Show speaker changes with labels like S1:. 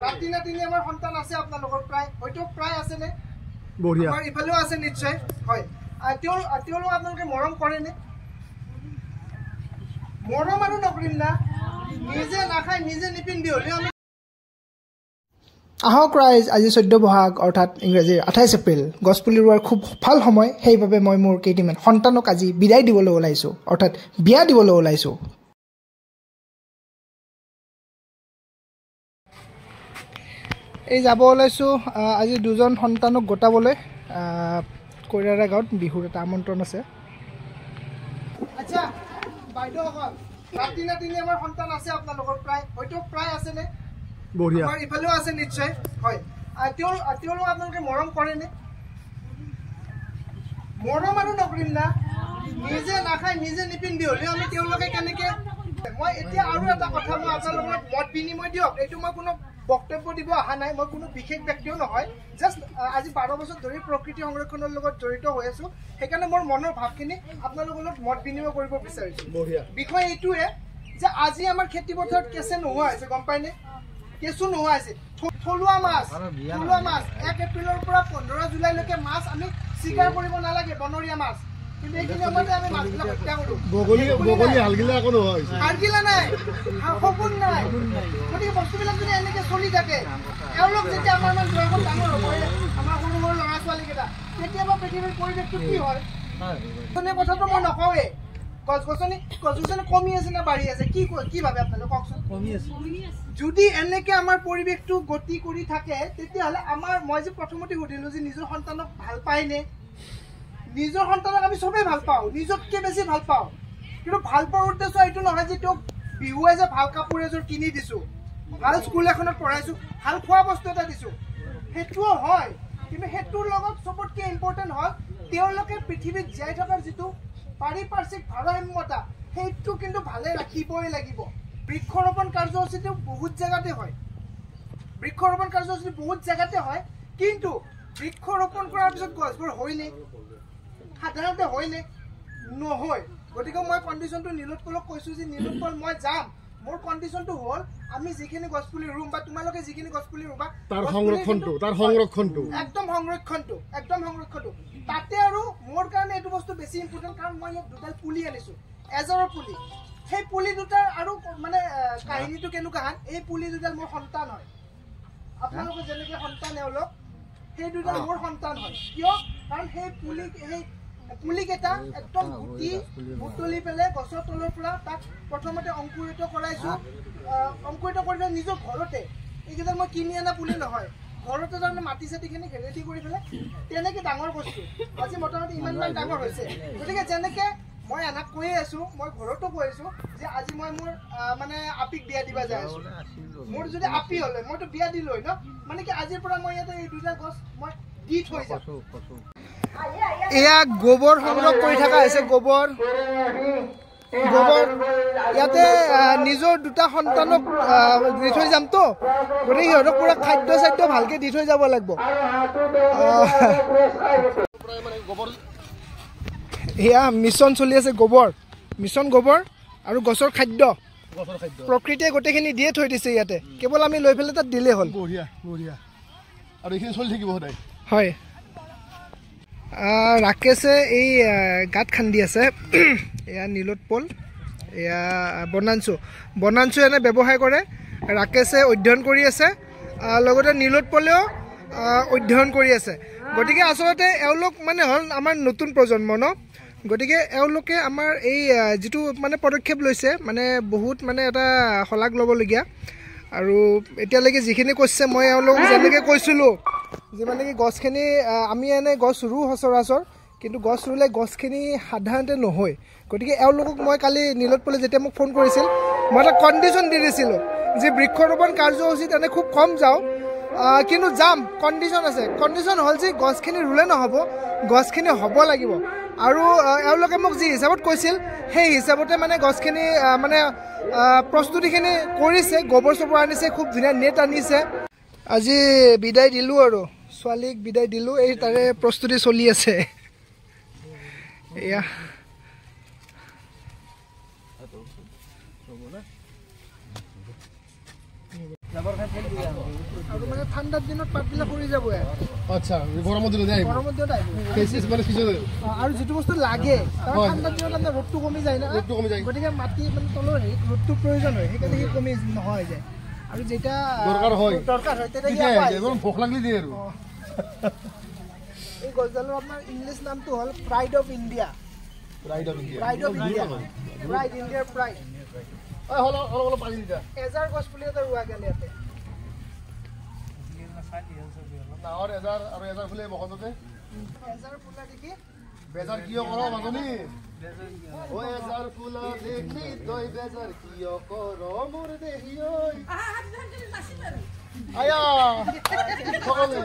S1: নাতি নাতিনী আমাৰ সন্তান আছে আপোনালোকৰ প্ৰায় হয়তো প্ৰায় আছে নে
S2: বঢ়িয়া
S1: আমাৰ ইফালেও আছে নিশ্চয় হয় তেওঁলোক আপোনালোকে মৰম কৰেনে মৰম আৰু নকৰিম না নিজে নাখাই নিজে নিপিন্ধি হ'লেও আমি আহক ৰাইজ আজি 14 বহাগ অৰ্থাৎ ইংৰাজীৰ 28 এপ্ৰিল গছপুলি ৰোৱাৰ খুব ভাল সময় সেইবাবে মই মোৰ কেইটিমান সন্তানক আজি বিদায় দিবলৈ ওলাইছোঁ অৰ্থাৎ বিয়া দিবলৈ ওলাইছোঁ এই যাব ওলাইছোঁ আজি দুজন সন্তানক গোটাবলৈ কৈৰাৰা গাঁৱত বিহুৰ এটা আমন্ত্ৰণ আছে আচ্ছা বাইদেউসকল নাতি নাতিনী আমাৰ সন্তান আছে আপোনালোকৰ প্ৰায় হয়তো প্ৰায় আছে নে
S2: বঢ়িয়া
S1: আমাৰ ইফালেও আছে নিশ্চয় হয় তেওঁলোক আপোনালোকে মৰম কৰেনে মৰম আৰু নকৰিম না নিজে নাখাই নিজে নিপিন্ধি হ'লেও আমি তেওঁলোকে কেনেকৈ মই এতিয়া আৰু এটা কথা মই আপোনালোকৰ মত বিনিময় দিয়ক এইটো মই কোনো বক্তব্য দিব অহা নাই মই কোনো বিশেষ ব্যক্তিও নহয় জাষ্ট আজি 12 বছৰ ধৰি প্ৰকৃতি সংৰক্ষণৰ লগত জড়িত হৈ আছোঁ সেইকাৰণে মোৰ মনৰ ভাৱখিনি আপোনালোকৰ লগত মত বিনিময় কৰিব বিচাৰিছোঁ বিষয় এইটোৱে যে আজি আমাৰ খেতি পথাৰত কেঁচে নোহোৱা হৈছে গম পায়নে কেঁচু নোহোৱা হৈছে থলুৱা মাছ 1 এপ্ৰিলৰ পৰা 15 জুলাইলৈকে মাছ আমি চিকাৰ কৰিব নালাগে বনৰীয়া মাছ কিন্তু এইখিনি সময়তে আমি মাছবিলাক হত্যা কৰোঁ
S2: বগলী হালগিলা আকৌ নহয়
S1: হালগিলা নাই সপোন নাই গতিকে বস্তুবিলাক যদি এনেকৈ চলি থাকে এওঁলোক যেতিয়া আমাৰ ইমান বয়সত ডাঙৰ হ'ব আমাৰ সৰু সৰু ল'ৰা ছোৱালীকেইটা কেতিয়াবা পৃথিৱীৰ পৰিৱেশটো কি হয় কথাটো মই নকওঁৱেই গছ গছনি কমি আছে নে বাঢ়ি আছে কি ভাবে আপোনালোকে কওকচোন কমি আছে যদি এনেকৈ আমাৰ পৰিৱেশটো গতি কৰি থাকে তেতিয়াহ'লে আমাৰ মই যে প্ৰথমতে সুধিলোঁ যে নিজৰ সন্তানক ভাল পায়নে নিজৰ সন্তানক আমি চবেই ভাল পাওঁ নিজতকৈ বেছি ভাল পাওঁ কিন্তু ভাল পোৱাৰ উদ্দেশ্য এইটো নহয় যে তেওঁক বিহুৱে যে ভাল কাপোৰ এযোৰ কিনি দিছোঁ ভাল স্কুল এখনত পঢ়াইছোঁ ভাল খোৱা বস্তু এটা দিছোঁ সেইটোও হয় কিন্তু সেইটোৰ লগত চবতকৈ ইম্পৰ্টেণ্ট হ'ল তেওঁলোকে পৃথিৱীত জীয়াই থকাৰ যিটো পাৰিপাৰ্শ্বিক ভাৰসাম্যতা সেইটো কিন্তু ভালে ৰাখিবই লাগিব বৃক্ষৰোপণ কাৰ্যসূচীটো বহুত জেগাতে হয় কিন্তু বৃক্ষৰোপণ কৰাৰ পিছত গছবোৰ হয়নে সাধাৰণতে হয়নে নহয় গতিকে মই কণ্ডিশ্যনটো নীলোৎপলক কৈছোঁ যে নীলোৎপল মই যাম মোৰ কণ্ডিশ্যনটো হ'ল আমি যিখিনি গছপুলি ৰুম বা তোমালোকে যিখিনি গছপুলি ৰুবা
S2: তাৰ সংৰক্ষণটো
S1: একদম সংৰক্ষণটো তাতে আৰু মোৰ কাৰণে এইটো বস্তু বেছি ইম্পৰ্টেণ্ট কাৰণ মই ইয়াত দুডাল পুলি আনিছোঁ এজৰৰ পুলি সেই পুলি দুটাৰ আৰু মানে কাহিনীটো কেনেকুৱা হান এই পুলি দুডাল মোৰ সন্তান হয় আপোনালোকে যেনেকৈ সন্তান এওঁলোক সেই দুডাল মোৰ সন্তান হয় কিয় কাৰণ সেই পুলিকেইটা একদম গুটি বুটলি পেলাই গছৰ তলৰ পৰা তাক প্ৰথমতে অংকুৰিত কৰাইছোঁ অংকুৰিত কৰি পেলাই নিজৰ ঘৰতে এইকেইডাল মই কিনি অনা পুলি নহয় ঘৰতে তাৰমানে মাটি চাটিখিনি ৰেডি কৰি পেলাই তেনেকৈ ডাঙৰ বস্তু আজি মোটামুটি ইমান ডাঙৰ হৈছে গতিকে যেনেকৈ মই আনক কৈয়ে আছোঁ মই ঘৰতো কৈ আছোঁ যে আজি মই মোৰ মানে আপীক বিয়া দিব যাই আছোঁ মোৰ যদি আপী হ'লে মইতো বিয়া দিলোঁৱেই ন মানে কি আজিৰ পৰা মই ইয়াতে এই দুটা গছ মই দি থৈ যাম এয়া গোবৰ সংগ্ৰহ কৰি থকা হৈছে গোবৰ ইয়াতে নিজৰ দুটা সন্তানক দি থৈ যামতো গতিকে সিহঁতক পুৰা খাদ্য ভালকৈ দি থৈ যাব লাগিব এয়া মিছন চলি আছে মিছন গোবৰ আৰু গছৰ খাদ্য প্ৰকৃতিয়ে গোটেইখিনি দিয়ে থৈ দিছে ইয়াতে কেৱল আমি লৈ পেলাই তাত দিলেই হ'ল
S2: বঢ়িয়া আৰু এইখিনি চলি থাকিব সদায়
S1: হয় ৰাকেশে এই গাঁত খান্দি আছে এয়া নীলোৎপল এয়া বনাঞ্চু এনে ব্যৱসায় কৰে ৰাকেশে অধ্যয়ন কৰি আছে লগতে নীলোৎপলেও অধ্যয়ন কৰি আছে গতিকে আচলতে এওঁলোক মানে হ'ল আমাৰ নতুন প্ৰজন্ম ন গতিকে এওঁলোকে আমাৰ এই যিটো মানে পদক্ষেপ লৈছে মানে বহুত মানে এটা শলাগ ল'বলগীয়া আৰু এতিয়ালৈকে যিখিনি কৈছে মই এওঁলোকক যেনেকৈ কৈছিলোঁ যে মানে কি গছখিনি আমি এনে গছ ৰুওঁ সচৰাচৰ কিন্তু গছ ৰুলে গছখিনি সাধাৰণতে নহয় গতিকে এওঁলোকক মই কালি নীলোৎপলে যেতিয়া মোক ফোন কৰিছিল মই এটা কণ্ডিশ্যন দি দিছিলোঁ যে বৃক্ষৰোপণ কাৰ্যসূচীত এনে খুব কম যাওঁ কিন্তু যাম কণ্ডিশ্যন আছে কণ্ডিশ্যন হ'ল যে গছখিনি ৰুলে নহ'ব গছখিনি হ'ব লাগিব আৰু এওঁলোকে মোক যি হিচাপত কৈছিল সেই হিচাপতে মানে গছখিনি মানে প্ৰস্তুতিখিনি কৰিছে গোবৰ চোবৰ আনিছে খুব ধুনীয়া নেট আনিছে আজি বিদায় দিলোঁ আৰু ছোৱালীক বিদায় দিলোঁ এই তাৰে প্ৰস্তুতি চলি আছে এয়া আৰু মানে ঠাণ্ডাৰ দিনত পাতবিলাক সৰি যাব
S2: আচ্ছা গৰমৰ দিনত আহিব
S1: গৰমৰ দিনত আহিব
S2: ফেচিছ মানে সিজনে
S1: আৰু যিটো বস্তু লাগে কাৰণ ঠাণ্ডাৰ দিনত আপোনাৰ ৰ'দটো কমি যায় না
S2: ৰ'দটো কমি যায়
S1: গতিকে মাটি মানে তলৰ হেৰিত ৰ'দটো প্ৰয়োজন হয় সেইকাৰণে সি কমি নোহোৱা হৈ যায় আৰু যেতিয়া
S2: দৰকাৰ হয়
S1: তেতিয়া
S2: ভোক লাগলি দিয়ে আৰু
S1: এই গছডালৰ আপোনাৰ ইংলিছ নামটো হ'ল pride of India
S2: ride of India
S1: pride of India pride ইণ্ডিয়াৰ প্ৰাইড
S2: অলপ পানী দিয়া
S1: এজাৰ গছ পুলি এটা ৰোৱা গ'ল ইয়াতে
S2: ডাঙৰ এজাৰ আৰু এজাৰ ফুলে বসন্ততে
S1: এজাৰ ফুলা দেখি
S2: বেজাৰ কিয় কৰ মাজনী ও এজাৰ ফুলা দেখি তই বেজাৰ কিয় কৰ মোৰ দেহি ঐ আয়া সকলে